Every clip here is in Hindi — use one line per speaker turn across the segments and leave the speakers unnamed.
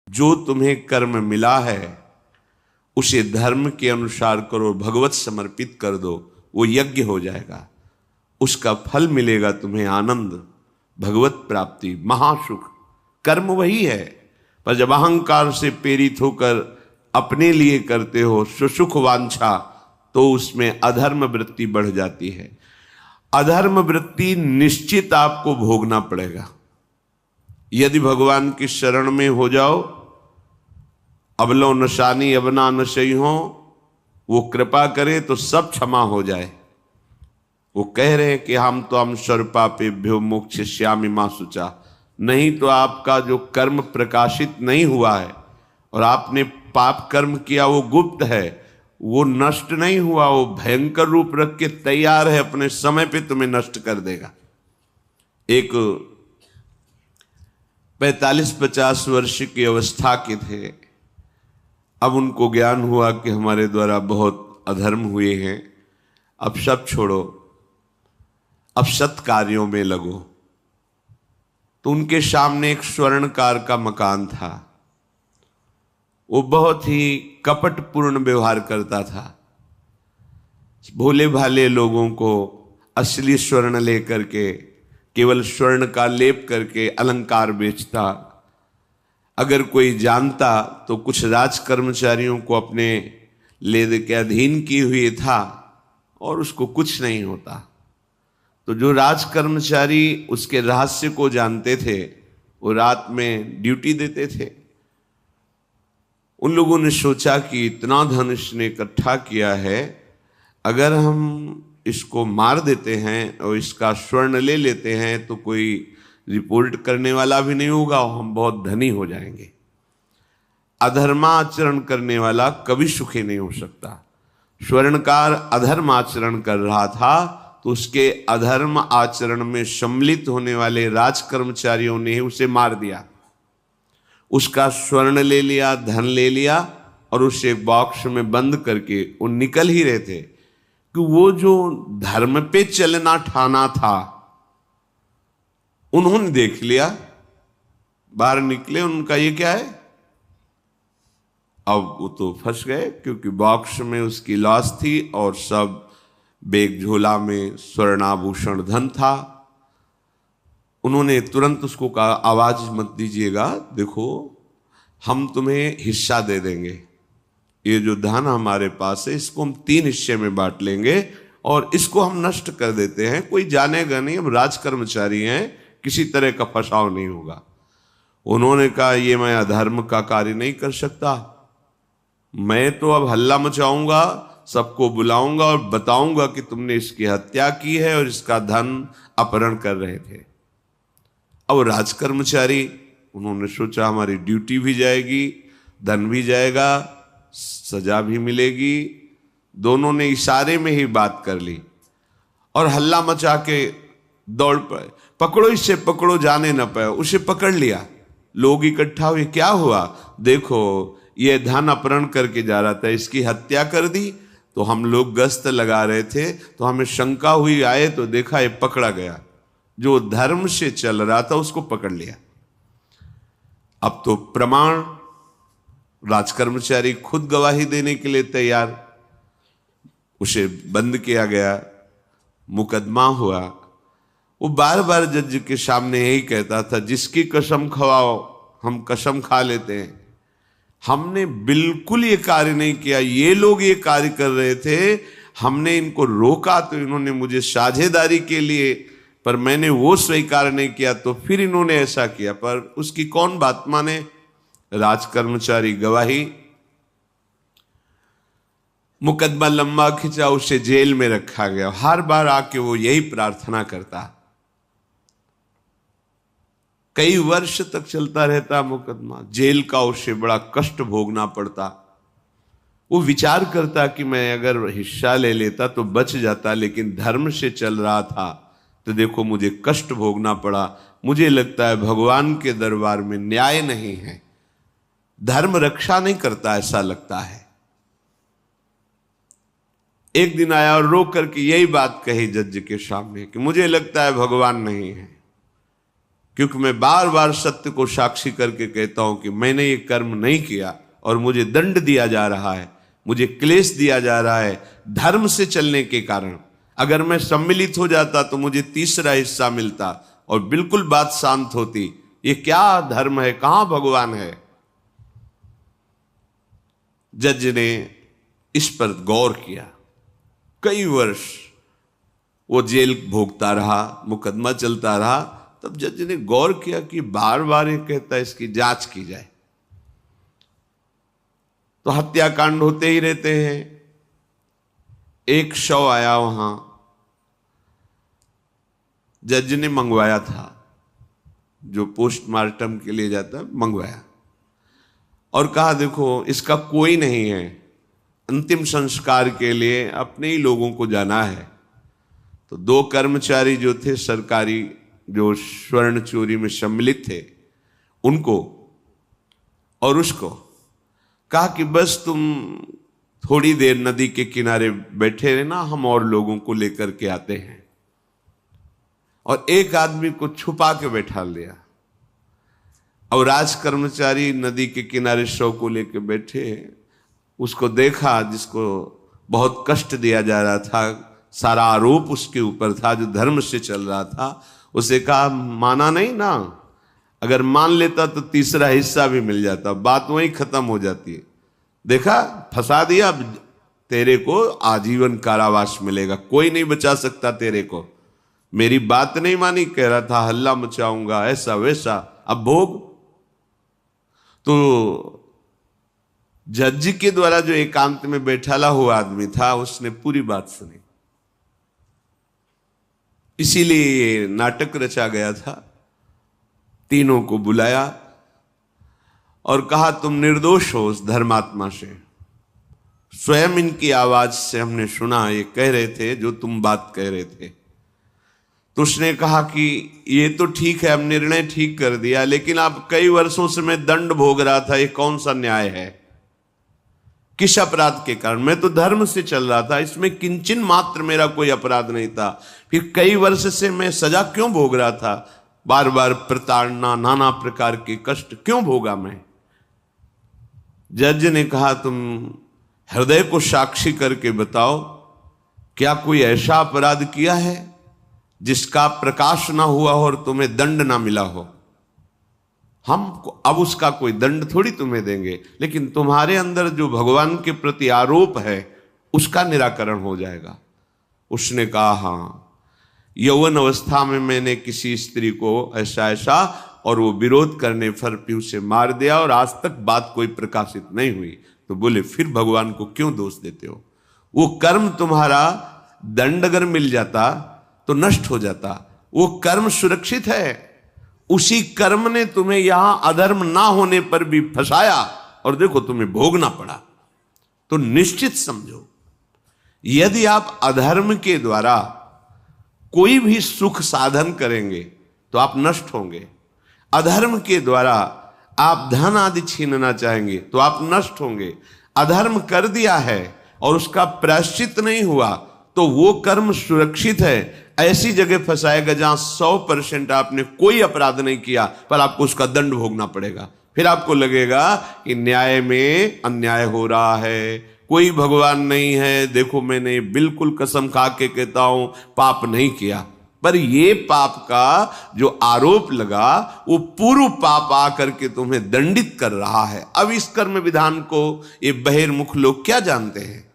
जो तुम्हें कर्म मिला है उसे धर्म के अनुसार करो, भगवत समर्पित कर दो, वो यज्ञ हो जाएगा, उसका फल मिलेगा तुम्हें आनंद, भगवत प्राप्ति, महासुख। कर्म वही है, पर जब अहंकार से प्रेरित होकर अपने लिए करते हो सुसुख वांछा, तो उसमें अधर्म वृत्ति बढ़ जाती है। अधर्म वृत्ति निश्चित आपको भोगना पड़ेगा। यदि भगवान की शरण में हो जाओ, अबलो नशानी अबना नशई हो, वो कृपा करे तो सब क्षमा हो जाए। वो कह रहे हैं कि हम तो हम सर्वपापेभ्यो मोक्षयिष्यामि मा शुचा। नहीं तो आपका जो कर्म प्रकाशित नहीं हुआ है और आपने पाप कर्म किया वो गुप्त है, वो नष्ट नहीं हुआ, वो भयंकर रूप रख के तैयार है, अपने समय पे तुम्हें नष्ट कर देगा। एक 45-50 वर्ष की अवस्था के थे, अब उनको ज्ञान हुआ कि हमारे द्वारा बहुत अधर्म हुए हैं, अब सब छोड़ो, अब सत् कार्यों में लगो। तो उनके सामने एक स्वर्णकार का मकान था। वो बहुत ही कपटपूर्ण व्यवहार करता था, भोले भाले लोगों को असली स्वर्ण लेकर के केवल स्वर्ण का लेप करके अलंकार बेचता। अगर कोई जानता तो कुछ राज कर्मचारियों को अपने ले के अधीन किए हुए था और उसको कुछ नहीं होता। तो जो राज कर्मचारी उसके रहस्य को जानते थे वो रात में ड्यूटी देते थे। उन लोगों ने सोचा कि इतना धन इसने इकट्ठा किया है, अगर हम इसको मार देते हैं और इसका स्वर्ण ले लेते हैं तो कोई रिपोर्ट करने वाला भी नहीं होगा और हम बहुत धनी हो जाएंगे। अधर्माचरण करने वाला कभी सुखी नहीं हो सकता। स्वर्णकार अधर्म आचरण कर रहा था तो उसके अधर्म आचरण में सम्मिलित होने वाले राज कर्मचारियों ने उसे मार दिया, उसका स्वर्ण ले लिया, धन ले लिया और उसे बॉक्स में बंद करके वो निकल ही रहे थे कि वो जो धर्म पे चलना ठाना था उन्होंने देख लिया। बाहर निकले, उनका ये क्या है, अब वो तो फंस गए क्योंकि बॉक्स में उसकी लाश थी और सब बैग झोला में स्वर्णाभूषण धन था। उन्होंने तुरंत उसको कहा, आवाज मत दीजिएगा, देखो हम तुम्हें हिस्सा दे देंगे, ये जो धन हमारे पास है इसको हम 3 हिस्से में बांट लेंगे और इसको हम नष्ट कर देते हैं, कोई जानेगा नहीं, हम राज कर्मचारी हैं, किसी तरह का फसाव नहीं होगा। उन्होंने कहा, ये मैं अधर्म का कार्य नहीं कर सकता, मैं तो अब हल्ला मचाऊंगा, सबको बुलाऊंगा और बताऊंगा कि तुमने इसकी हत्या की है और इसका धन अपहरण कर रहे थे। अब राज कर्मचारी, उन्होंने सोचा हमारी ड्यूटी भी जाएगी, धन भी जाएगा, सजा भी मिलेगी। दोनों ने इशारे में ही बात कर ली और हल्ला मचा के दौड़ पड़े, पकड़ो इसे, पकड़ो, जाने न पाए। उसे पकड़ लिया, लोग इकट्ठा हुए, क्या हुआ, देखो ये धन अपहरण करके जा रहा था, इसकी हत्या कर दी। तो हम लोग गश्त लगा रहे थे तो हमें शंका हुई, आए तो देखा ये पकड़ा गया, जो धर्म से चल रहा था उसको पकड़ लिया। अब तो प्रमाण, राजकर्मचारी खुद गवाही देने के लिए तैयार, उसे बंद किया गया, मुकदमा हुआ। वो बार बार जज के सामने यही कहता था, जिसकी कसम खवाओ हम कसम खा लेते हैं, हमने बिल्कुल ये कार्य नहीं किया, ये लोग ये कार्य कर रहे थे, हमने इनको रोका तो इन्होंने मुझे साझेदारी के लिए, पर मैंने वो स्वीकार नहीं किया तो फिर इन्होंने ऐसा किया। पर उसकी कौन बात माने, राज कर्मचारी गवाही। मुकदमा लंबा खिंचा, उसे जेल में रखा गया। हर बार आके वो यही प्रार्थना करता, कई वर्ष तक चलता रहता मुकदमा, जेल का उसे बड़ा कष्ट भोगना पड़ता। वो विचार करता कि मैं अगर हिस्सा ले लेता तो बच जाता, लेकिन धर्म से चल रहा था तो देखो मुझे कष्ट भोगना पड़ा। मुझे लगता है भगवान के दरबार में न्याय नहीं है, धर्म रक्षा नहीं करता, ऐसा लगता है। एक दिन आया और रो करके यही बात कही जज के सामने कि मुझे लगता है भगवान नहीं है, क्योंकि मैं बार बार सत्य को साक्षी करके कहता हूं कि मैंने ये कर्म नहीं किया और मुझे दंड दिया जा रहा है, मुझे क्लेश दिया जा रहा है धर्म से चलने के कारण। अगर मैं सम्मिलित हो जाता तो मुझे तीसरा हिस्सा मिलता और बिल्कुल बात शांत होती। ये क्या धर्म है, कहां भगवान है? जज ने इस पर गौर किया। कई वर्ष वो जेल भोगता रहा, मुकदमा चलता रहा। तब जज ने गौर किया कि बार बार ये कहता है इसकी जांच की जाए, तो हत्याकांड होते ही रहते हैं। एक शव आया वहां, जज ने मंगवाया था, जो पोस्टमार्टम के लिए जाता है, मंगवाया और कहा देखो इसका कोई नहीं है, अंतिम संस्कार के लिए अपने ही लोगों को जाना है। तो 2 कर्मचारी जो थे सरकारी, जो स्वर्ण चोरी में सम्मिलित थे, उनको और उसको कहा कि बस तुम थोड़ी देर नदी के किनारे बैठे रहना, हम और लोगों को लेकर के आते हैं। और एक आदमी को छुपा के बैठा लिया और राज कर्मचारी नदी के किनारे शव को लेकर बैठे। उसको देखा जिसको बहुत कष्ट दिया जा रहा था, सारा आरोप उसके ऊपर था, जो धर्म से चल रहा था। उसे कहा माना नहीं ना, अगर मान लेता तो तीसरा हिस्सा भी मिल जाता, बात वहीं खत्म हो जाती है। देखा, फंसा दिया, अब तेरे को आजीवन कारावास मिलेगा, कोई नहीं बचा सकता तेरे को। मेरी बात नहीं मानी, कह रहा था हल्ला मचाऊंगा, ऐसा वैसा, अब भोग। तो जज के द्वारा जो एकांत में बैठाला हुआ आदमी था, उसने पूरी बात सुनी। इसीलिए ये नाटक रचा गया था। तीनों को बुलाया और कहा तुम निर्दोष हो उस धर्मात्मा से। स्वयं इनकी आवाज से हमने सुना, ये कह रहे थे जो तुम बात कह रहे थे। तो उसने कहा कि ये तो ठीक है, अब निर्णय ठीक कर दिया, लेकिन अब कई वर्षों से मैं दंड भोग रहा था, ये कौन सा न्याय है? किस अपराध के कारण? मैं तो धर्म से चल रहा था, इसमें किंचन मात्र मेरा कोई अपराध नहीं था, फिर कई वर्ष से मैं सजा क्यों भोग रहा था? बार बार प्रताड़ना, नाना प्रकार के कष्ट क्यों भोगा मैं? जज ने कहा तुम हृदय को साक्षी करके बताओ, क्या कोई ऐसा अपराध किया है जिसका प्रकाश ना हुआ हो और तुम्हें दंड ना मिला हो? हम अब उसका कोई दंड थोड़ी तुम्हें देंगे, लेकिन तुम्हारे अंदर जो भगवान के प्रति आरोप है उसका निराकरण हो जाएगा। उसने कहा हाँ, यौवन अवस्था में मैंने किसी स्त्री को ऐसा ऐसा, और वो विरोध करने पर भी उसे मार दिया और आज तक बात कोई प्रकाशित नहीं हुई। तो बोले फिर भगवान को क्यों दोष देते हो? वो कर्म तुम्हारा दंड अगर मिल जाता तो नष्ट हो जाता, वो कर्म सुरक्षित है। उसी कर्म ने तुम्हें यहां अधर्म ना होने पर भी फंसाया और देखो तुम्हें भोगना पड़ा। तो निश्चित समझो, यदि आप अधर्म के द्वारा कोई भी सुख साधन करेंगे तो आप नष्ट होंगे। अधर्म के द्वारा आप धन आदि छीनना चाहेंगे तो आप नष्ट होंगे। अधर्म कर दिया है और उसका प्रायश्चित नहीं हुआ तो वो कर्म सुरक्षित है। ऐसी जगह फंसाएगा जहां 100% आपने कोई अपराध नहीं किया पर आपको उसका दंड भोगना पड़ेगा। फिर आपको लगेगा कि न्याय में अन्याय हो रहा है, कोई भगवान नहीं है। देखो मैंने बिल्कुल कसम खा के कहता हूं पाप नहीं किया, पर ये पाप का जो आरोप लगा वो पूर्व पाप आकर के तुम्हें दंडित कर रहा है। अब इस कर्म विधान को ये बहिर्मुख लोग क्या जानते हैं?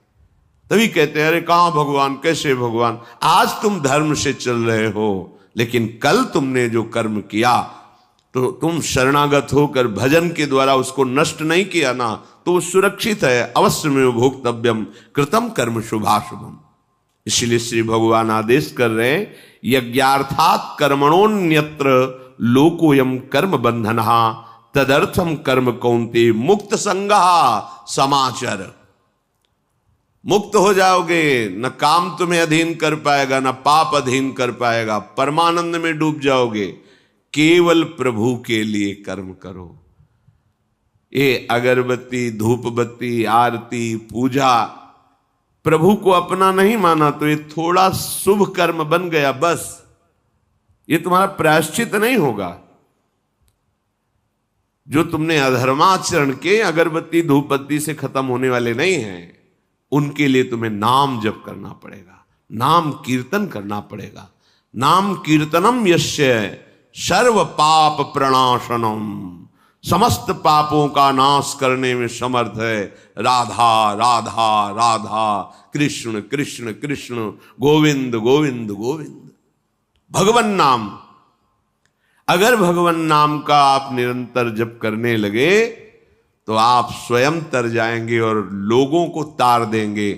तभी कहते हैं अरे कहां भगवान, कैसे भगवान? आज तुम धर्म से चल रहे हो, लेकिन कल तुमने जो कर्म किया तो तुम शरणागत होकर भजन के द्वारा उसको नष्ट नहीं किया ना, तो वो सुरक्षित है। अवश्य में भोक्तव्यम कृतम कर्म शुभाशुभम। इसलिए श्री भगवान आदेश कर रहे हैं यज्ञार्थात् कर्मणोन्यत्र लोकोयम कर्म बंधनः तदर्थम कर्म कौन्ते मुक्त संगः समाचर। मुक्त हो जाओगे, न काम तुम्हें अधीन कर पाएगा, न पाप अधीन कर पाएगा, परमानंद में डूब जाओगे। केवल प्रभु के लिए कर्म करो। ये अगरबत्ती, धूप बत्ती, आरती, पूजा, प्रभु को अपना नहीं माना तो ये थोड़ा शुभ कर्म बन गया, बस ये तुम्हारा प्रायश्चित नहीं होगा। जो तुमने अधर्माचरण के अगरबत्ती धूपबत्ती से खत्म होने वाले नहीं हैं, उनके लिए तुम्हें नाम जप करना पड़ेगा, नाम कीर्तन करना पड़ेगा। नाम कीर्तनम यस्य सर्व पाप प्रणाशनम, समस्त पापों का नाश करने में समर्थ है। राधा राधा राधा, कृष्ण कृष्ण कृष्ण, गोविंद गोविंद गोविंद। भगवन नाम, अगर भगवन नाम का आप निरंतर जप करने लगे तो आप स्वयं तर जाएंगे और लोगों को तार देंगे।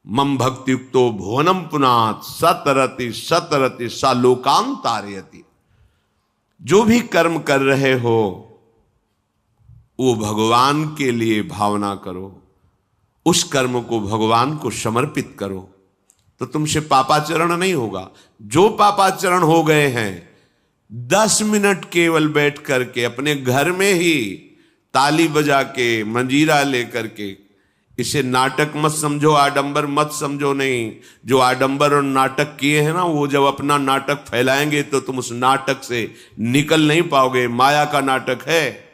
मम भक्तियुक्तो भुवनम पुनात सतरति सतरति सा लोकान तारयति। जो भी कर्म कर रहे हो वो भगवान के लिए भावना करो, उस कर्म को भगवान को समर्पित करो, तो तुमसे पापाचरण नहीं होगा। जो पापाचरण हो गए हैं, 10 मिनट केवल बैठ करके अपने घर में ही ताली बजा के मंजीरा लेकर के, इसे नाटक मत समझो, आडंबर मत समझो। नहीं, जो आडंबर और नाटक किए हैं ना, वो जब अपना नाटक फैलाएंगे तो तुम उस नाटक से निकल नहीं पाओगे। माया का नाटक है।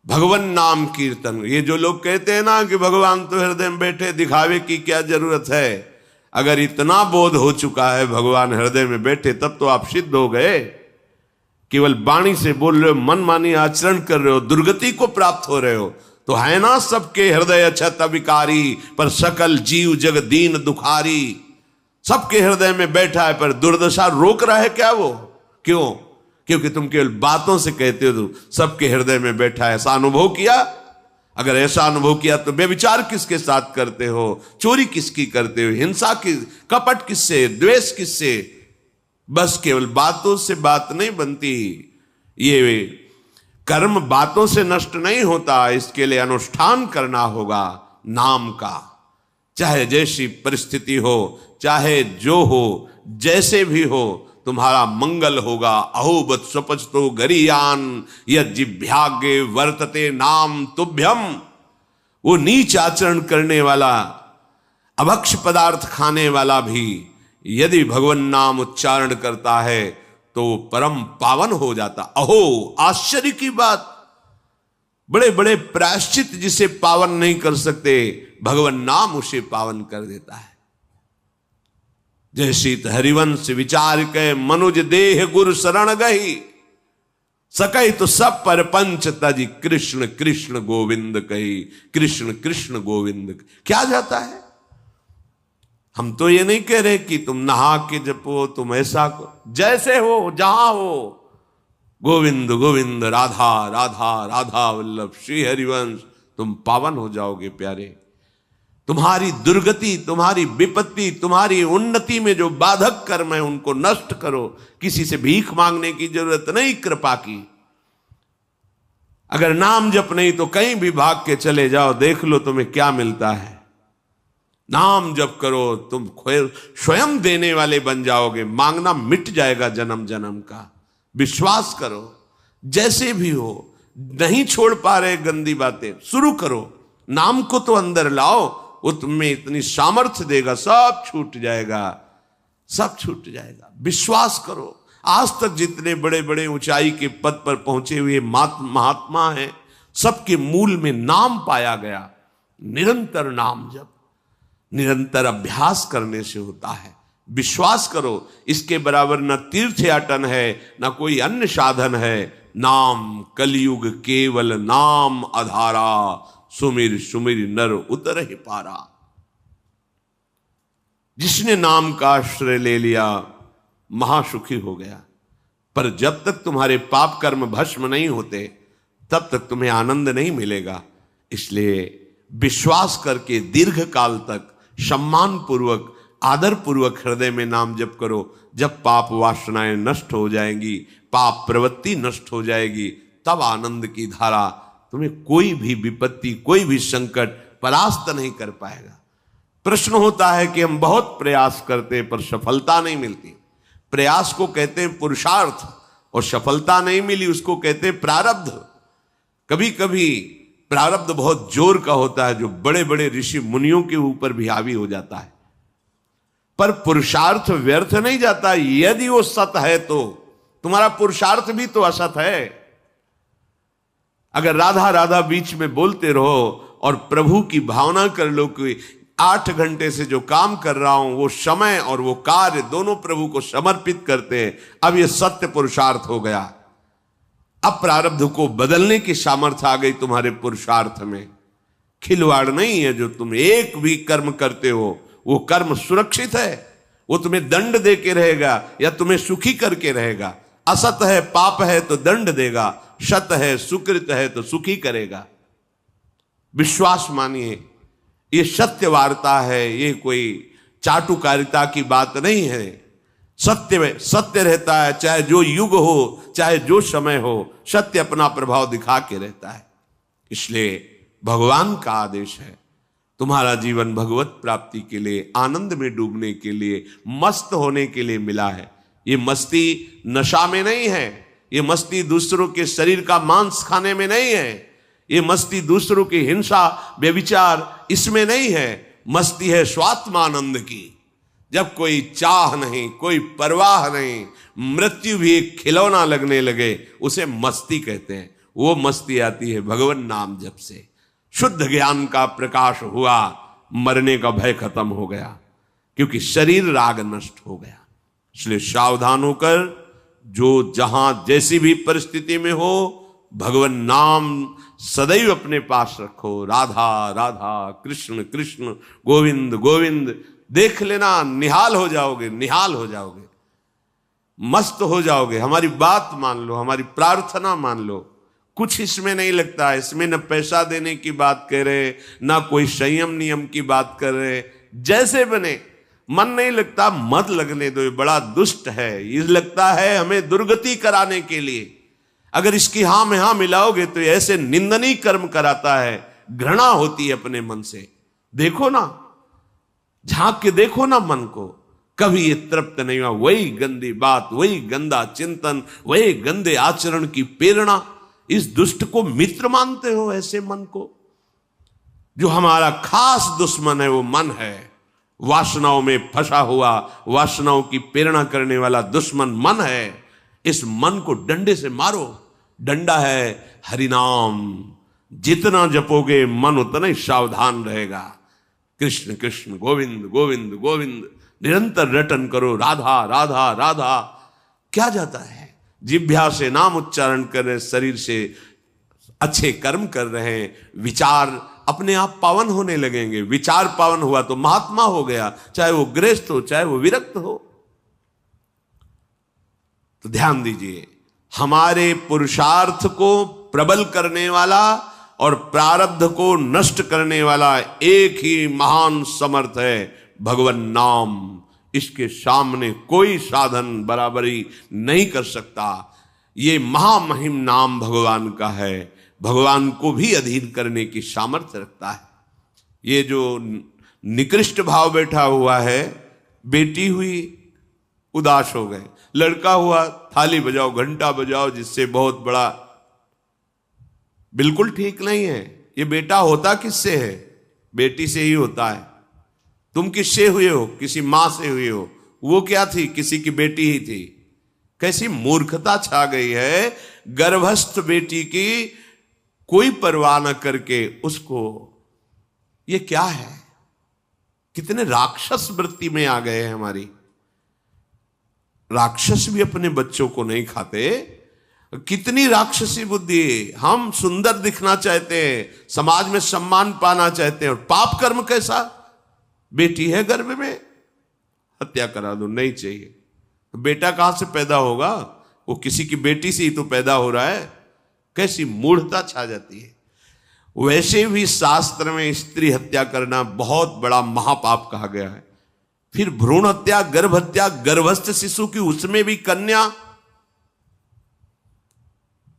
भगवान नाम कीर्तन, ये जो लोग कहते हैं ना कि भगवान तो हृदय में बैठे, दिखावे की क्या जरूरत है। अगर इतना बोध हो चुका है भगवान हृदय में बैठे, तब तो आप सिद्ध हो गए। केवल वाणी से बोल रहे हो, मन मानी आचरण कर रहे हो, दुर्गति को प्राप्त हो रहे हो, तो है ना सबके हृदय अछत विकारी, पर सकल जीव जग दीन दुखारी। सबके हृदय में बैठा है, पर दुर्दशा रोक रहा है क्या वो? क्यों? क्योंकि तुम केवल बातों से कहते हो तो सबके हृदय में बैठा है। ऐसा अनुभव किया? अगर ऐसा अनुभव किया तो बेविचार किसके साथ करते हो, चोरी किसकी करते हो, हिंसा की, कपट किससे, द्वेष किससे? बस केवल बातों से बात नहीं बनती। ये कर्म बातों से नष्ट नहीं होता, इसके लिए अनुष्ठान करना होगा नाम का। चाहे जैसी परिस्थिति हो, चाहे जो हो, जैसे भी हो, तुम्हारा मंगल होगा। अहोबत स्वपचतो गरियान यज्जिभ्यागे वर्तते नाम तुभ्यम। वो नीच आचरण करने वाला, अभक्ष पदार्थ खाने वाला भी यदि भगवान नाम उच्चारण करता है तो परम पावन हो जाता। अहो, आश्चर्य की बात, बड़े बड़े प्रायश्चित जिसे पावन नहीं कर सकते, भगवान नाम उसे पावन कर देता है। जय शीत हरिवंश विचार के मनुज देह गुरु शरण गही, सकई तो सब पर पंच तजी कृष्ण कृष्ण गोविंद कही। कृष्ण कृष्ण गोविंद क्या जाता है? हम तो ये नहीं कह रहे कि तुम नहा के जपो, तुम ऐसा जैसे हो जहां हो, गोविंद गोविंद राधा राधा राधा वल्लभ श्री हरिवंश, तुम पावन हो जाओगे प्यारे। तुम्हारी दुर्गति, तुम्हारी विपत्ति, तुम्हारी उन्नति में जो बाधक कर्म है उनको नष्ट करो। किसी से भीख मांगने की जरूरत नहीं, कृपा की। अगर नाम जप नहीं तो कहीं भी भाग के चले जाओ, देख लो तुम्हें क्या मिलता है। नाम जप करो, तुम स्वयं देने वाले बन जाओगे, मांगना मिट जाएगा जन्म जन्म का। विश्वास करो, जैसे भी हो। नहीं छोड़ पा रहे गंदी बातें, शुरू करो, नाम को तो अंदर लाओ, वो तुम्हें इतनी सामर्थ्य देगा, सब छूट जाएगा, सब छूट जाएगा। विश्वास करो। आज तक जितने बड़े बड़े ऊंचाई के पद पर पहुंचे हुए महात्मा हैं, सबके मूल में नाम पाया गया। निरंतर नाम जप, निरंतर अभ्यास करने से होता है। विश्वास करो, इसके बराबर न तीर्थयाटन है, न कोई अन्य साधन है। नाम कलयुग केवल नाम आधारा, सुमिर सुमिर नर उतर ही पारा। जिसने नाम का आश्रय ले लिया महासुखी हो गया। पर जब तक तुम्हारे पाप कर्म भस्म नहीं होते, तब तक तुम्हें आनंद नहीं मिलेगा। इसलिए विश्वास करके दीर्घ काल तक सम्मान पूर्वक, आदर पूर्वक हृदय में नाम जप करो। जब पाप वासनाएं नष्ट हो जाएंगी, पाप प्रवृत्ति नष्ट हो जाएगी, तब आनंद की धारा, तुम्हें कोई भी विपत्ति, कोई भी संकट परास्त नहीं कर पाएगा। प्रश्न होता है कि हम बहुत प्रयास करते हैं पर सफलता नहीं मिलती। प्रयास को कहते हैं पुरुषार्थ, और सफलता नहीं मिली उसको कहते हैं प्रारब्ध। कभी कभी प्रारब्ध बहुत जोर का होता है, जो बड़े बड़े ऋषि मुनियों के ऊपर भी हावी हो जाता है। पर पुरुषार्थ व्यर्थ नहीं जाता। यदि वो सत है तो तुम्हारा पुरुषार्थ भी तो असत है। अगर राधा राधा बीच में बोलते रहो और प्रभु की भावना कर लो कि 8 घंटे से जो काम कर रहा हूं वो समय और वो कार्य दोनों प्रभु को समर्पित करते हैं, अब ये सत्य पुरुषार्थ हो गया। अब प्रारब्ध को बदलने की सामर्थ्य आ गई तुम्हारे पुरुषार्थ में। खिलवाड़ नहीं है जो तुम एक भी कर्म करते हो, वो कर्म सुरक्षित है, वो तुम्हें दंड दे के रहेगा या तुम्हें सुखी करके रहेगा। असत है पाप है तो दंड देगा, सत है सुकृत है तो सुखी करेगा। विश्वास मानिए, ये सत्य वार्ता है, ये कोई चाटुकारिता की बात नहीं है। सत्य सत्य रहता है, चाहे जो युग हो चाहे जो समय हो, सत्य अपना प्रभाव दिखा के रहता है। इसलिए भगवान का आदेश है, तुम्हारा जीवन भगवत प्राप्ति के लिए, आनंद में डूबने के लिए, मस्त होने के लिए मिला है। ये मस्ती नशा में नहीं है, ये मस्ती दूसरों के शरीर का मांस खाने में नहीं है, ये मस्ती दूसरों की हिंसा व्यभिचार इसमें नहीं है। मस्ती है स्वात्मानंद की, जब कोई चाह नहीं, कोई परवाह नहीं, मृत्यु भी एक खिलौना लगने लगे, उसे मस्ती कहते हैं। वो मस्ती आती है भगवान नाम जप से। शुद्ध ज्ञान का प्रकाश हुआ, मरने का भय खत्म हो गया, क्योंकि शरीर राग नष्ट हो गया। इसलिए सावधान होकर जो जहां जैसी भी परिस्थिति में हो, भगवान नाम सदैव अपने पास रखो। राधा राधा कृष्ण कृष्ण गोविंद गोविंद, देख लेना, निहाल हो जाओगे, निहाल हो जाओगे, मस्त हो जाओगे। हमारी बात मान लो, हमारी प्रार्थना मान लो, कुछ इसमें नहीं लगता। इसमें न पैसा देने की बात कह रहे, ना कोई संयम नियम की बात कर रहे। जैसे बने, मन नहीं लगता, मत लगने दो, ये बड़ा दुष्ट है, ये लगता है हमें दुर्गति कराने के लिए। अगर इसकी हां में हां मिलाओगे तो ऐसे निंदनीय कर्म कराता है, घृणा होती है अपने मन से। देखो ना, झांक के देखो ना मन को, कभी ये तृप्त नहीं हुआ। वही गंदी बात, वही गंदा चिंतन, वही गंदे आचरण की प्रेरणा। इस दुष्ट को मित्र मानते हो, ऐसे मन को? जो हमारा खास दुश्मन है वो मन है, वासनाओं में फंसा हुआ, वासनाओं की प्रेरणा करने वाला दुश्मन मन है। इस मन को डंडे से मारो। डंडा है हरिनाम, जितना जपोगे मन उतना ही सावधान रहेगा। कृष्ण कृष्ण गोविंद गोविंद गोविंद निरंतर रटन करो। राधा राधा राधा। क्या जाता है? जिह्वा से नाम उच्चारण कर रहे, शरीर से अच्छे कर्म कर रहे हैं, विचार अपने आप पावन होने लगेंगे। विचार पावन हुआ तो महात्मा हो गया, चाहे वो गृहस्थ हो चाहे वो विरक्त हो। तो ध्यान दीजिए, हमारे पुरुषार्थ को प्रबल करने वाला और प्रारब्ध को नष्ट करने वाला एक ही महान समर्थ है, भगवान नाम। इसके सामने कोई साधन बराबरी नहीं कर सकता। ये महामहिम नाम भगवान का है, भगवान को भी अधीन करने की सामर्थ्य रखता है। ये जो निकृष्ट भाव बैठा हुआ है, बेटी हुई उदास हो गए, लड़का हुआ थाली बजाओ घंटा बजाओ, जिससे बहुत बड़ा, बिल्कुल ठीक नहीं है। ये बेटा होता किससे है? बेटी से ही होता है। तुम किससे हुए हो? किसी मां से हुए हो। वो क्या थी? किसी की बेटी ही थी। कैसी मूर्खता छा गई है, गर्भस्थ बेटी की कोई परवाह न करके उसको, ये क्या है? कितने राक्षस वृत्ति में आ गए हैं हमारी। राक्षस भी अपने बच्चों को नहीं खाते। कितनी राक्षसी बुद्धि। हम सुंदर दिखना चाहते हैं, समाज में सम्मान पाना चाहते हैं, और पाप कर्म कैसा? बेटी है गर्भ में, हत्या करा दो, नहीं चाहिए। बेटा कहां से पैदा होगा? वो किसी की बेटी से ही तो पैदा हो रहा है। कैसी मूढ़ता छा जाती है। वैसे भी शास्त्र में स्त्री हत्या करना बहुत बड़ा महापाप कहा गया है। फिर भ्रूण हत्या, गर्भ हत्या, गर्भस्थ शिशु की, उसमें भी कन्या,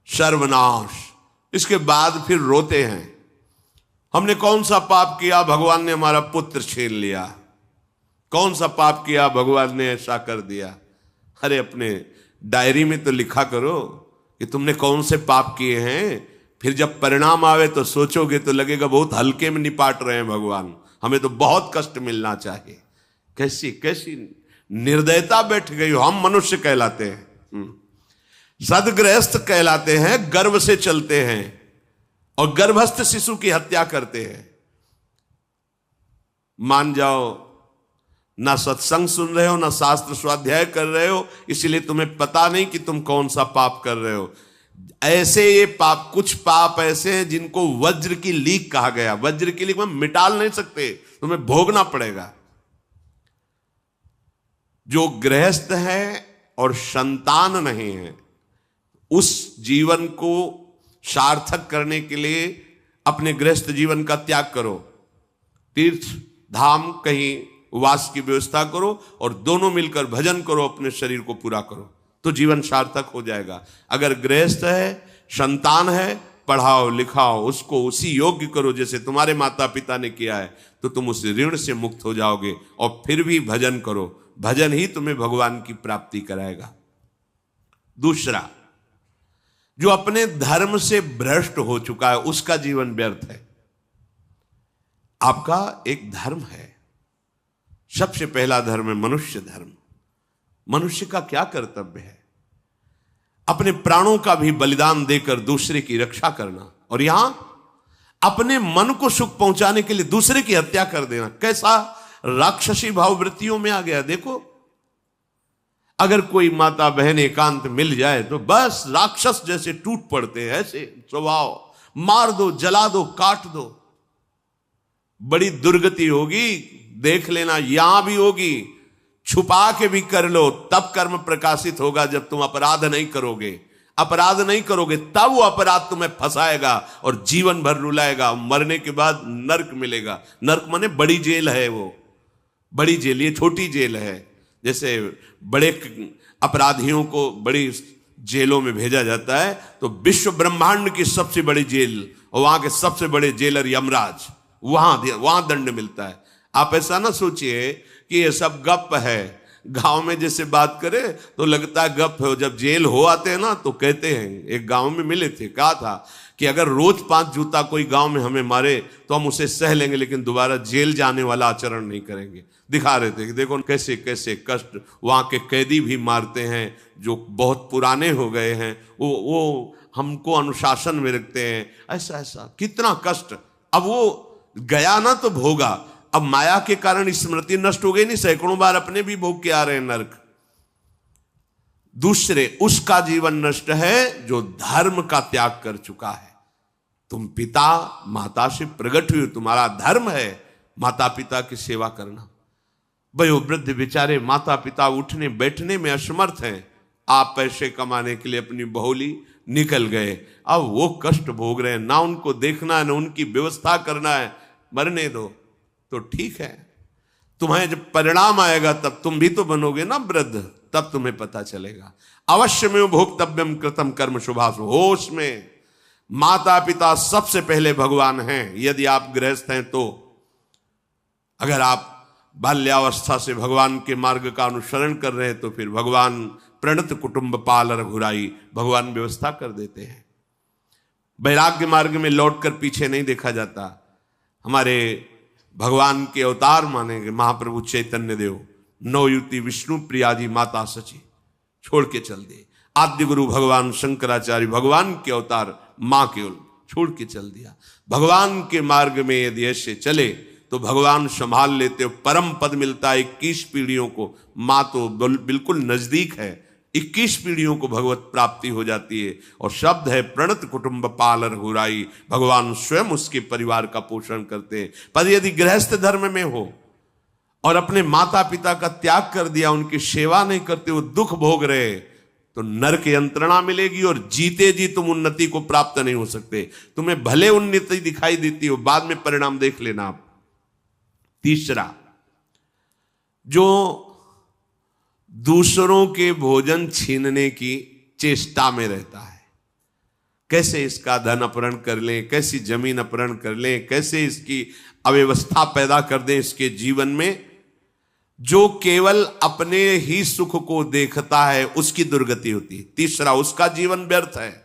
सर्वनाश। इसके बाद फिर रोते हैं, हमने कौन सा पाप किया, भगवान ने हमारा पुत्र छीन लिया। कौन सा पाप किया, भगवान ने ऐसा कर दिया। अरे अपने डायरी में तो लिखा करो कि तुमने कौन से पाप किए हैं। फिर जब परिणाम आवे तो सोचोगे तो लगेगा बहुत हल्के में निपाट रहे हैं भगवान, हमें तो बहुत कष्ट मिलना चाहिए। कैसी कैसी निर्दयता बैठ गई हो। हम मनुष्य कहलाते हैं, सदगृहस्थ कहलाते हैं, गर्व से चलते हैं। और गर्भस्थ शिशु की हत्या करते हैं। मान जाओ, ना सत्संग सुन रहे हो, ना शास्त्र स्वाध्याय कर रहे हो, इसलिए तुम्हें पता नहीं कि तुम कौन सा पाप कर रहे हो। ऐसे ये पाप, कुछ पाप ऐसे हैं जिनको वज्र की लीक कहा गया। वज्र की लीक में मिटाल नहीं सकते, तुम्हें भोगना पड़ेगा। जो गृहस्थ है और संतान नहीं है, उस जीवन को सार्थक करने के लिए अपने गृहस्थ जीवन का त्याग करो, तीर्थ धाम कहीं वास की व्यवस्था करो और दोनों मिलकर भजन करो, अपने शरीर को पूरा करो, तो जीवन सार्थक हो जाएगा। अगर गृहस्थ है, संतान है, पढ़ाओ लिखाओ, उसको उसी योग्य करो जैसे तुम्हारे माता पिता ने किया है, तो तुम उस ऋण से मुक्त हो जाओगे। और फिर भी भजन करो, भजन ही तुम्हें भगवान की प्राप्ति कराएगा। दूसरा, जो अपने धर्म से भ्रष्ट हो चुका है, उसका जीवन व्यर्थ है। आपका एक धर्म है, सबसे पहला धर्म है मनुष्य धर्म। मनुष्य का क्या कर्तव्य है? अपने प्राणों का भी बलिदान देकर दूसरे की रक्षा करना, और यहां अपने मन को सुख पहुंचाने के लिए दूसरे की हत्या कर देना। कैसा राक्षसी भाववृत्तियों में आ गया। देखो, अगर कोई माता बहन एकांत मिल जाए तो बस राक्षस जैसे टूट पड़ते हैं, ऐसे स्वभाव, मार दो, जला दो, काट दो। बड़ी दुर्गति होगी, देख लेना, यहां भी होगी। छुपा के भी कर लो, तब कर्म प्रकाशित होगा। जब तुम अपराध नहीं करोगे, अपराध नहीं करोगे, तब वो अपराध तुम्हें फंसाएगा और जीवन भर रुलाएगा। मरने के बाद नर्क मिलेगा। नर्क माने बड़ी जेल है, वो बड़ी जेल, ये छोटी जेल है। जैसे बड़े अपराधियों को बड़ी जेलों में भेजा जाता है, तो विश्व ब्रह्मांड की सबसे बड़ी जेल और वहां के सबसे बड़े जेलर यमराज, वहां दंड मिलता है। आप ऐसा ना सोचिए कि ये सब गप है। गांव में जैसे बात करे तो लगता है गप है, जब जेल हो आते हैं ना तो कहते हैं। एक गांव में मिले थे, कहा था कि अगर रोज 5 जूता कोई गांव में हमें मारे तो हम उसे सह लेंगे, लेकिन दोबारा जेल जाने वाला आचरण नहीं करेंगे। दिखा रहे थे कि देखो कैसे कैसे कष्ट वहां के कैदी भी मारते हैं जो बहुत पुराने हो गए हैं, वो हमको अनुशासन में रखते हैं। ऐसा ऐसा कितना कष्ट। अब वो गया ना तो भोगा, अब माया के कारण स्मृति नष्ट हो गई नहीं, सैकड़ों बार अपने भी भोग के आ रहे हैं नरक। दूसरे, उसका जीवन नष्ट है जो धर्म का त्याग कर चुका है। तुम पिता माता से प्रकट हुए, तुम्हारा धर्म है माता पिता की सेवा करना। वयोवृद्ध बेचारे माता पिता उठने बैठने में असमर्थ हैं, आप पैसे कमाने के लिए अपनी बहुली निकल गए, अब वो कष्ट भोग रहे हैं। ना उनको देखना है, ना उनकी व्यवस्था करना है। मरने दो तो ठीक है, तुम्हें जब परिणाम आएगा तब तुम भी तो बनोगे ना वृद्ध, तब तुम्हें पता चलेगा। अवश्य में भोक्तव्यम कृतम कर्म शुभाशु। होश में, माता पिता सबसे पहले भगवान हैं यदि आप गृहस्थ हैं तो। अगर आप बाल्यावस्था से भगवान के मार्ग का अनुसरण कर रहे हैं तो फिर भगवान प्रणत कुटुंब पाल रघुराई, भगवान व्यवस्था कर देते हैं। वैराग्य मार्ग में लौटकर पीछे नहीं देखा जाता। हमारे भगवान के अवतार मानेंगे महाप्रभु चैतन्य देव, नवयुति विष्णु प्रियाजी माता सची छोड़ के चल दिए। आद्य गुरु भगवान शंकराचार्य भगवान के अवतार मां केवल छोड़ के चल दिया। भगवान के मार्ग में यदि ऐसे चले तो भगवान संभाल लेते हो, परम पद मिलता है 21 पीढ़ियों को। मां तो बिल्कुल नजदीक है, 21 पीढ़ियों को भगवत प्राप्ति हो जाती है। और शब्द है प्रणत कुटुंब पाल रघुराई, भगवान स्वयं उसके परिवार का पोषण करते हैं। पर यदि गृहस्थ धर्म में हो और अपने माता पिता का त्याग कर दिया, उनकी सेवा नहीं करते, वो दुख भोग रहे, तो नरक यंत्रणा मिलेगी और जीते जी तुम उन्नति को प्राप्त नहीं हो सकते। तुम्हें भले उन्नति दिखाई देती हो, बाद में परिणाम देख लेना आप। तीसरा, जो दूसरों के भोजन छीनने की चेष्टा में रहता है, कैसे इसका धन अपहरण कर लें, कैसी जमीन अपहरण कर लें, कैसे इसकी अव्यवस्था पैदा कर दें इसके जीवन में, जो केवल अपने ही सुख को देखता है उसकी दुर्गति होती है। तीसरा, उसका जीवन व्यर्थ है।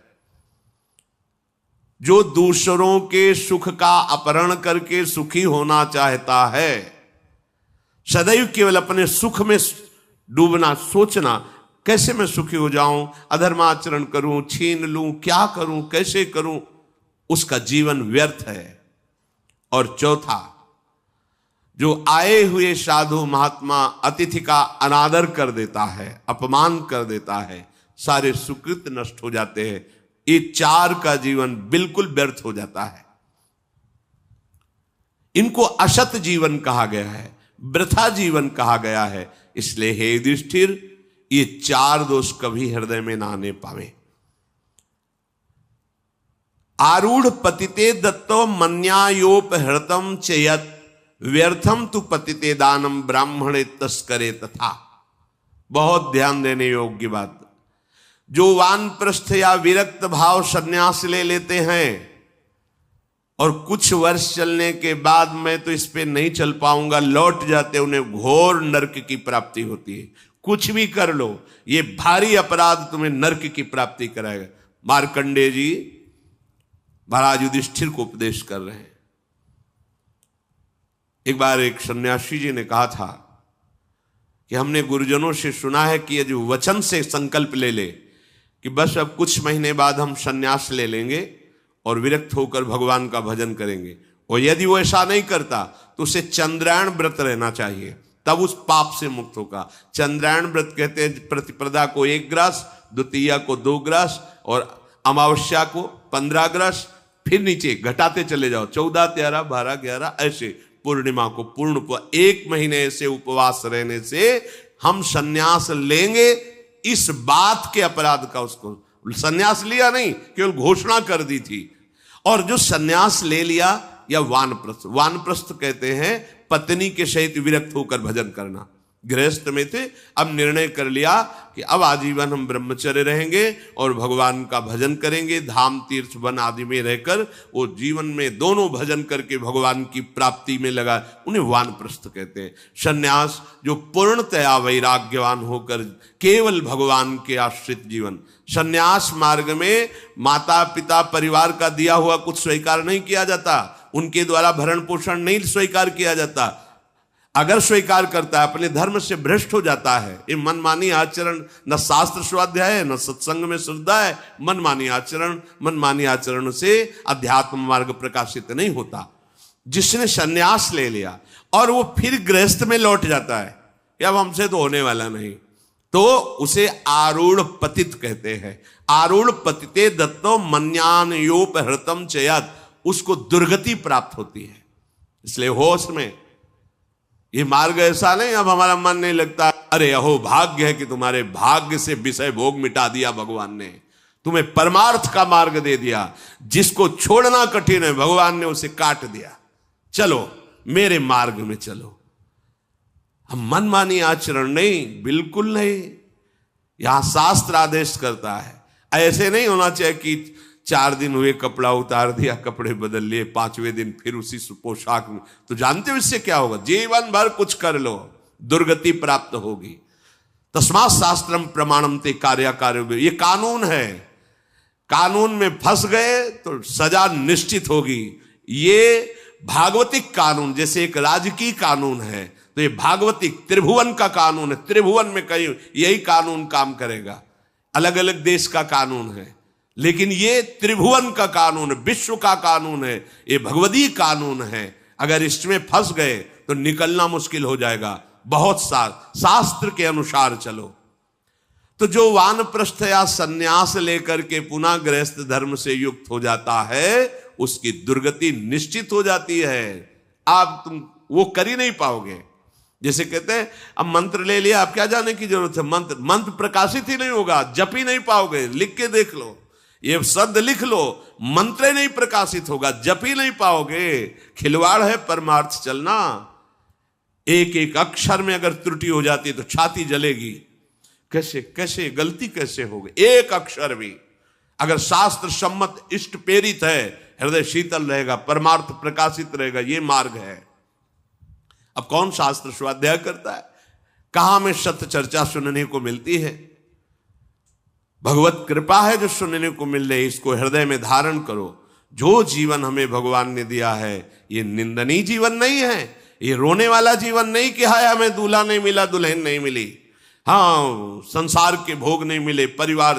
जो दूसरों के सुख का अपहरण करके सुखी होना चाहता है, सदैव केवल अपने सुख में डूबना, सोचना कैसे मैं सुखी हो जाऊं, अधर्माचरण करूं, छीन लूं, क्या करूं, कैसे करूं, उसका जीवन व्यर्थ है। और चौथा, जो आए हुए साधु महात्मा अतिथि का अनादर कर देता है, अपमान कर देता है, सारे सुकृत नष्ट हो जाते हैं। ये 4 का जीवन बिल्कुल व्यर्थ हो जाता है। इनको असत जीवन कहा गया है, वृथा जीवन कहा गया है। इसलिए हे युधिष्ठिर, ये 4 दोष कभी हृदय में ना आने पावे। आरूढ़ पतिते दत्तो मन्यायोपहृतम चेयत व्यर्थम तु पतिते दानम ब्राह्मणे तस्करे तथा। बहुत ध्यान देने योग्य बात। जो वानप्रस्थ या विरक्त भाव संन्यास ले लेते हैं और कुछ वर्ष चलने के बाद मैं तो इस पे नहीं चल पाऊंगा लौट जाते, उन्हें घोर नरक की प्राप्ति होती है। कुछ भी कर लो, ये भारी अपराध तुम्हें नरक की प्राप्ति कराएगा। मार्कंडेय जी महाराज युधिष्ठिर को उपदेश कर रहे हैं। एक बार एक सन्यासी जी ने कहा था कि हमने गुरुजनों से सुना है कि यदि वचन से संकल्प ले ले कि बस अब कुछ महीने बाद हम सन्यास ले लेंगे और विरक्त होकर भगवान का भजन करेंगे, और यदि वो ऐसा नहीं करता तो उसे चंद्रायण व्रत रहना चाहिए, तब उस पाप से मुक्त होगा। चंद्रायण व्रत कहते हैं प्रतिपदा को 1 ग्रास, द्वितीया को 2 ग्रास और अमावस्या को 15 ग्रास, फिर नीचे घटाते चले जाओ 14, 13, 12, 11 ऐसे पूर्णिमा को पूर्ण 1 महीने ऐसे उपवास रहने से हम सन्यास लेंगे। इस बात के अपराध का उसको सन्यास लिया नहीं, केवल घोषणा कर दी थी। और जो सन्यास ले लिया या वानप्रस्थ, वानप्रस्थ कहते हैं पत्नी के सहित विरक्त होकर भजन करना। गृहस्थ में थे, अब निर्णय कर लिया कि अब आजीवन हम ब्रह्मचर्य रहेंगे और भगवान का भजन करेंगे, धाम तीर्थ वन आदि में रहकर वो जीवन में दोनों भजन करके भगवान की प्राप्ति में लगा, उन्हें वानप्रस्थ कहते हैं। सन्यास जो पूर्णतया वैराग्यवान होकर केवल भगवान के आश्रित जीवन। सन्यास मार्ग में माता पिता परिवार का दिया हुआ कुछ स्वीकार नहीं किया जाता, उनके द्वारा भरण पोषण नहीं स्वीकार किया जाता। अगर स्वीकार करता है अपने धर्म से भ्रष्ट हो जाता है। ये मनमानी आचरण, न शास्त्र स्वाध्याय है, न सत्संग में श्रद्धा है। मनमानी आचरण से अध्यात्म मार्ग प्रकाशित नहीं होता। जिसने सन्यास ले लिया और वो फिर गृहस्थ में लौट जाता है कि अब हमसे तो होने वाला नहीं, तो उसे आरूढ़ पतित कहते हैं। आरूढ़ पतिते दत्तो मन्यानयोपहृतम चयत, उसको दुर्गति प्राप्त होती है। इसलिए होश में ये मार्ग ऐसा नहीं अब हमारा मन नहीं लगता, अरे अहो भाग्य है कि तुम्हारे भाग्य से विषय भोग मिटा दिया भगवान ने, तुम्हें परमार्थ का मार्ग दे दिया। जिसको छोड़ना कठिन है भगवान ने उसे काट दिया, चलो मेरे मार्ग में चलो। हम मनमानी आचरण नहीं, बिल्कुल नहीं। यहां शास्त्र आदेश करता है, ऐसे नहीं होना चाहिए कि 4 दिन हुए कपड़ा उतार दिया, कपड़े बदल लिए, 5वें दिन फिर उसी पोशाक में। तो जानते हो इससे क्या होगा? जीवन भर कुछ कर लो, दुर्गति प्राप्त होगी। तस्मात् शास्त्रम प्रमाणम ते कार्य, ये कानून है। कानून में फंस गए तो सजा निश्चित होगी। ये भागवतिक कानून, जैसे एक राजकीय कानून है, तो ये भागवतिक त्रिभुवन का कानून है। त्रिभुवन में कहीं यही कानून काम करेगा। अलग अलग देश का कानून है, लेकिन ये त्रिभुवन का कानून, विश्व का कानून है, ये भगवदीय कानून है। अगर इसमें फंस गए तो निकलना मुश्किल हो जाएगा। बहुत शास्त्र के अनुसार चलो। तो जो वानप्रस्थ या सन्यास लेकर के पुनः गृहस्थ धर्म से युक्त हो जाता है, उसकी दुर्गति निश्चित हो जाती है। आप तुम वो कर ही नहीं पाओगे। जैसे कहते हैं अब मंत्र ले लिया, अब क्या जाने की जरूरत है, मंत्र प्रकाशित ही नहीं होगा, जप ही नहीं पाओगे। लिख के देख लो, ये शब्द लिख लो, मंत्र नहीं प्रकाशित होगा, जप ही नहीं पाओगे। खिलवाड़ है परमार्थ चलना। एक एक अक्षर में अगर त्रुटि हो जाती तो छाती जलेगी। कैसे गलती कैसे होगी? एक अक्षर भी अगर शास्त्र सम्मत इष्ट प्रेरित है, हृदय शीतल रहेगा, परमार्थ प्रकाशित रहेगा। ये मार्ग है। अब कौन शास्त्र स्वाध्याय करता है? कहां में सत्य चर्चा सुनने को मिलती है? भगवत कृपा है जो सुनने को मिल रही, इसको हृदय में धारण करो। जो जीवन हमें भगवान ने दिया है ये निंदनीय जीवन नहीं है, ये रोने वाला जीवन नहीं कि हाय हमें दूल्हा नहीं मिला, दुल्हन नहीं मिली, हाँ संसार के भोग नहीं मिले, परिवार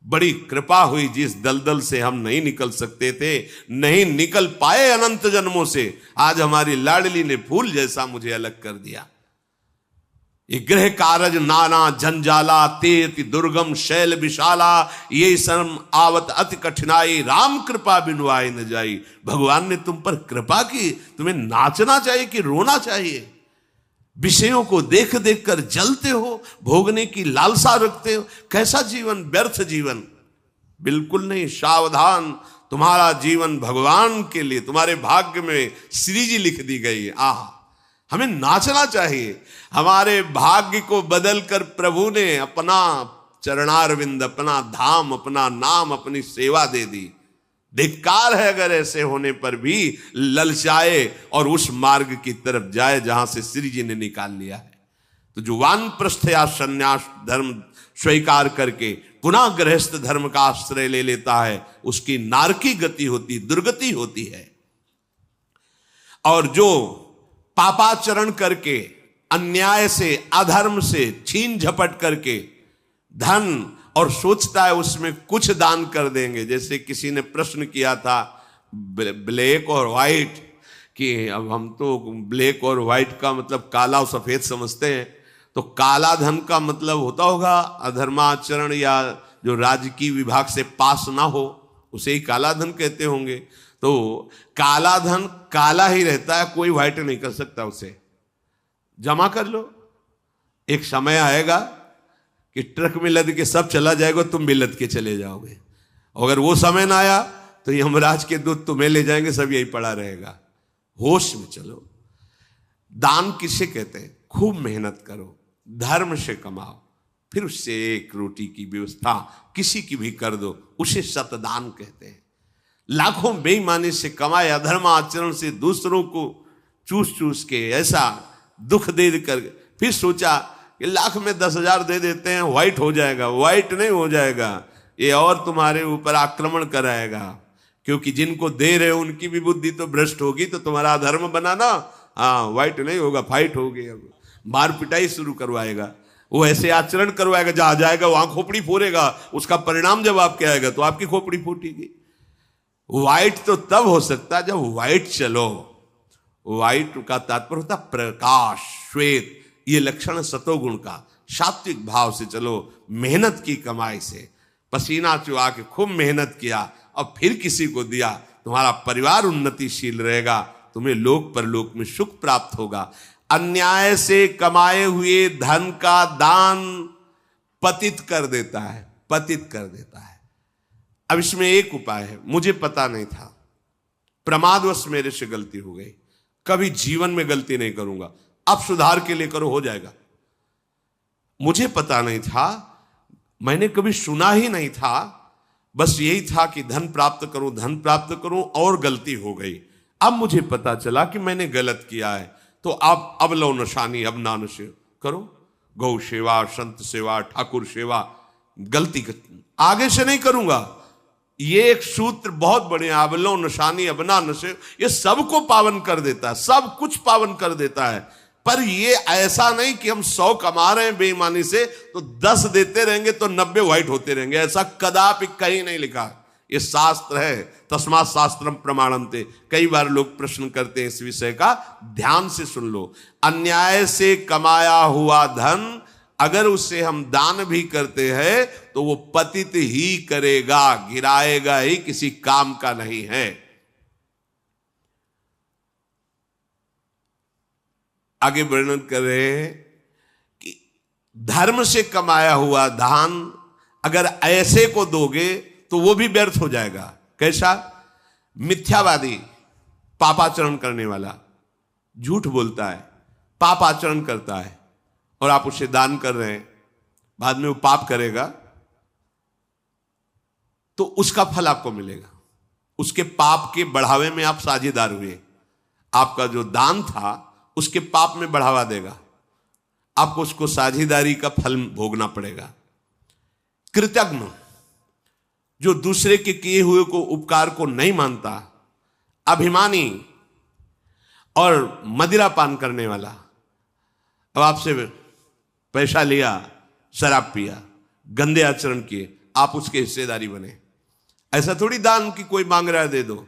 बड़ी कृपा हुई, जिस दलदल से हम नहीं निकल सकते थे, नहीं निकल पाए अनंत जन्मों से, आज हमारी लाडली ने फूल जैसा मुझे अलग कर दिया। ये गृह कारज नाना जंजाला, ते अति दुर्गम शैल विशाला, ये शर्म आवत अति कठिनाई, राम कृपा बिनु आए न जाई। भगवान ने तुम पर कृपा की, तुम्हें नाचना चाहिए कि रोना चाहिए? विषयों को देख देख कर जलते हो, भोगने की लालसा रखते हो, कैसा जीवन, व्यर्थ जीवन। बिल्कुल नहीं, सावधान, तुम्हारा जीवन भगवान के लिए, तुम्हारे भाग्य में श्री जी लिख दी गई। आह, हमें नाचना चाहिए। हमारे भाग्य को बदलकर प्रभु ने अपना चरणारविंद, अपना धाम, अपना नाम, अपनी सेवा दे दी। धिक्कार है अगर ऐसे होने पर भी ललचाए और उस मार्ग की तरफ जाए जहां से श्री जी ने निकाल लिया है। तो जो वानप्रस्थ या संन्यास धर्म स्वीकार करके पुनः गृहस्थ धर्म का आश्रय ले लेता है, उसकी नारकी गति होती, दुर्गति होती है। और जो पापाचरण करके, अन्याय से, अधर्म से छीन झपट करके धन, और सोचता है उसमें कुछ दान कर देंगे। जैसे किसी ने प्रश्न किया था ब्लैक और व्हाइट, कि अब हम तो ब्लैक और व्हाइट का मतलब काला और सफेद समझते हैं, तो काला धन का मतलब होता होगा अधर्माचरण या जो राजकीय विभाग से पास ना हो, उसे ही काला धन कहते होंगे। तो काला धन काला ही रहता है, कोई व्हाइट नहीं कर सकता उसे। जमा कर लो, एक समय आएगा कि ट्रक में लद के सब चला जाएगा, तुम भी लद के चले जाओगे। अगर वो समय ना आया तो यमराज के दूत तुम्हें ले जाएंगे, सब यही पड़ा रहेगा। होश में चलो। दान किसे कहते हैं? खूब मेहनत करो, धर्म से कमाओ, फिर उससे एक रोटी की व्यवस्था किसी की भी कर दो, उसे शतदान कहते हैं। लाखों बेईमानी से कमाए, अधर्म आचरण से दूसरों को चूस चूस के ऐसा दुख दे कर, फिर सोचा कि लाख में 10,000 दे देते हैं, व्हाइट हो जाएगा। व्हाइट नहीं हो जाएगा, ये और तुम्हारे ऊपर आक्रमण कराएगा, क्योंकि जिनको दे रहे हो उनकी भी बुद्धि तो भ्रष्ट होगी, तो तुम्हारा धर्म बनाना, हाँ, व्हाइट नहीं होगा, फाइट होगी। अब मार पिटाई शुरू करवाएगा, वो ऐसे आचरण करवाएगा, जहां जाएगा वहां खोपड़ी फोड़ेगा। उसका परिणाम जब आपके आएगा तो आपकी खोपड़ी फूटेगी। व्हाइट तो तब हो सकता है जब व्हाइट चलो। व्हाइट का तात्पर्य होता प्रकाश, श्वेत, ये लक्षण सतोगुण का। सात्विक भाव से चलो, मेहनत की कमाई से, पसीना चुहा के खूब मेहनत किया और फिर किसी को दिया, तुम्हारा परिवार उन्नतिशील रहेगा, तुम्हें लोक परलोक में सुख प्राप्त होगा। अन्याय से कमाए हुए धन का दान पतित कर देता है, पतित कर देता है। अब इसमें एक उपाय है, मुझे पता नहीं था, प्रमादवश मेरे से गलती हो गई, कभी जीवन में गलती नहीं करूंगा, अब सुधार के लिए करो, हो जाएगा। मुझे पता नहीं था, मैंने कभी सुना ही नहीं था, बस यही था कि धन प्राप्त करूं, धन प्राप्त करूं, और गलती हो गई। अब मुझे पता चला कि मैंने गलत किया है, तो अब लो नशानी, अब ना नशे करो, गौ सेवा, संत सेवा, ठाकुर सेवा, गलती आगे से नहीं करूंगा। ये एक सूत्र बहुत बढ़िया, अबलो नशानी अबना नशे, ये सबको पावन कर देता है, सब कुछ पावन कर देता है। पर ये ऐसा नहीं कि हम 100 कमा रहे हैं बेईमानी से तो 10 देते रहेंगे तो 90 व्हाइट होते रहेंगे, ऐसा कदापि कहीं नहीं लिखा। ये शास्त्र है, तस्मात् शास्त्रम प्रमाणन्ते। कई बार लोग प्रश्न करते हैं इस विषय का, ध्यान से सुन लो। अन्याय से कमाया हुआ धन अगर उसे हम दान भी करते हैं तो वो पतित ही करेगा, गिराएगा ही, किसी काम का नहीं है। आगे वर्णन कर रहे हैं कि धर्म से कमाया हुआ दान अगर ऐसे को दोगे तो वो भी व्यर्थ हो जाएगा। कैसा? मिथ्यावादी, पापाचरण करने वाला, झूठ बोलता है, पापाचरण करता है, और आप उसे दान कर रहे हैं, बाद में वो पाप करेगा तो उसका फल आपको मिलेगा। उसके पाप के बढ़ावे में आप साझेदार हुए, आपका जो दान था उसके पाप में बढ़ावा देगा, आपको उसको साझेदारी का फल भोगना पड़ेगा। कृतज्ञ, जो दूसरे के किए हुए को उपकार को नहीं मानता, अभिमानी और मदिरा पान करने वाला, अब आपसे पैसा लिया, शराब पिया, गंदे आचरण किए, आप उसके हिस्सेदारी बने। ऐसा थोड़ी दान की कोई मांग रहा है दे दो,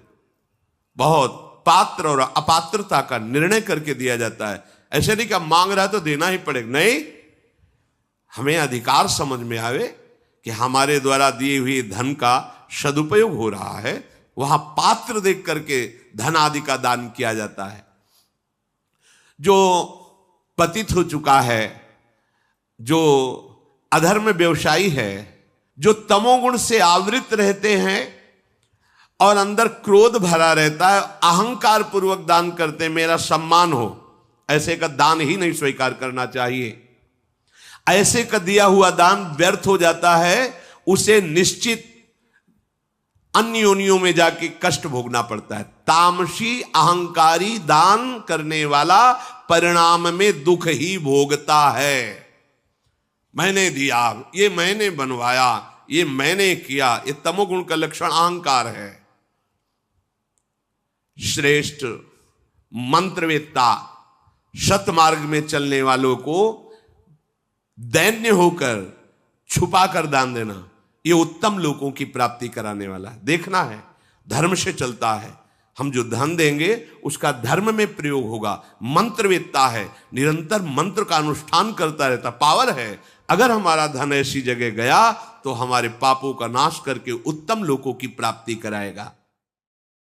बहुत पात्र और अपात्रता का निर्णय करके दिया जाता है। ऐसे नहीं कि मांग रहा है तो देना ही पड़ेगा, नहीं, हमें अधिकार समझ में आवे कि हमारे द्वारा दिए हुए धन का सदुपयोग हो रहा है, वहां पात्र देख करके धन आदि का दान किया जाता है। जो पतित हो चुका है, जो अधर्म व्यवसायी है, जो तमोगुण से आवृत रहते हैं और अंदर क्रोध भरा रहता है, अहंकार पूर्वक दान करते, मेरा सम्मान हो, ऐसे का दान ही नहीं स्वीकार करना चाहिए। ऐसे का दिया हुआ दान व्यर्थ हो जाता है, उसे निश्चित अन्य योनियों में जाके कष्ट भोगना पड़ता है। तामसी अहंकारी दान करने वाला परिणाम में दुख ही भोगता है। मैंने दिया, ये मैंने बनवाया, ये मैंने किया, ये तमोगुण का लक्षण अहंकार है। श्रेष्ठ मंत्रवेत्ता सतमार्ग में चलने वालों को दैन्य होकर छुपा कर दान देना, ये उत्तम लोगों की प्राप्ति कराने वाला है। देखना है, धर्म से चलता है। हम जो धन देंगे उसका धर्म में प्रयोग होगा। मंत्रवेत्ता है, निरंतर मंत्र का अनुष्ठान करता रहता, पावर है। अगर हमारा धन ऐसी जगह गया तो हमारे पापों का नाश करके उत्तम लोगों की प्राप्ति कराएगा।